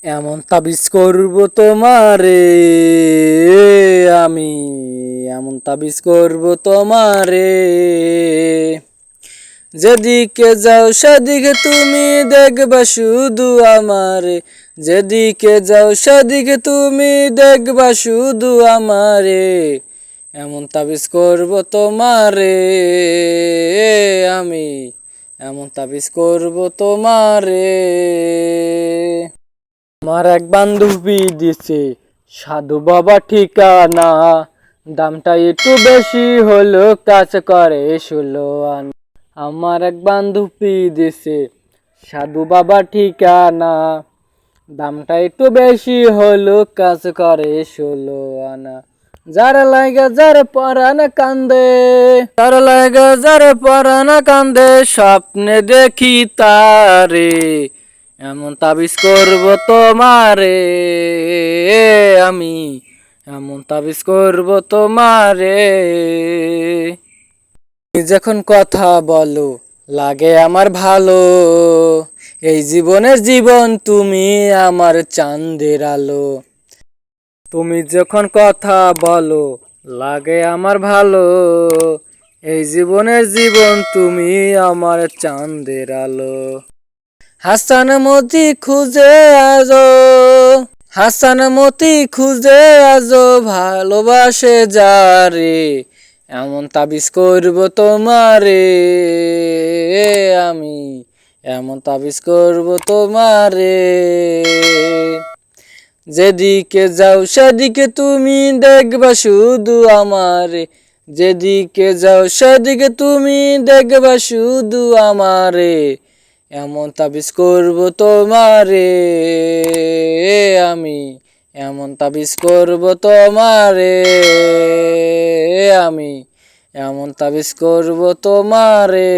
এমন তাবিজ করব তোমারে আমি, এমন তাবিজ করব তোমারে, যেদিকে যাও সেদিকে তুমি দেখবা শুধু আমারে, যেদিকে যাও সেদিকে তুমি দেখবা শুধু আমারে, এমন তাবিজ করব তোমারে আমি, এমন তাবিজ করব তোমারে। আমার এক বান্ধবী দিছে সাধু বাবা ঠিকানা, দামটা একটু বেশি হলো, কাজ করে 16 আনা। আমার এক বান্ধবী দিছে সাধু বাবা ঠিকানা, দামটা একটু বেশি হলো, কাজ করে 16 আনা। যার লাগা যার পরাণ কান্দে, যার লাগা যার পরাণ কান্দে, স্বপ্নে দেখি তারে, এমন তাবিজ করব তোমারে আমি, এমন তাবিজ করব তোমারে। তুমি যখন কথা বলো লাগে আমার ভালো, এই জীবনের জীবন তুমি আমার চাঁদের আলো। তুমি যখন কথা বলো লাগে আমার ভালো, এই জীবনের জীবন তুমি আমার চাঁদের আলো। হাসান মতি খুঁজে আজো, হাসান মতি খুঁজে আজো, ভালোবাসে যারে, এমন তাবিজ করব তোমারে আমি, এমন তাবিজ করব তোমারে। যেদিকে যাও সেদিকে তুমি দেখবা শুধু আমারে, যেদিকে যাও সেদিকে তুমি দেখবা শুধু আমারে, এমন তাবিজ করব তোমারে আমি, এমন তাবিজ করব তোমারে আমি, এমন তাবিজ করব তোমারে।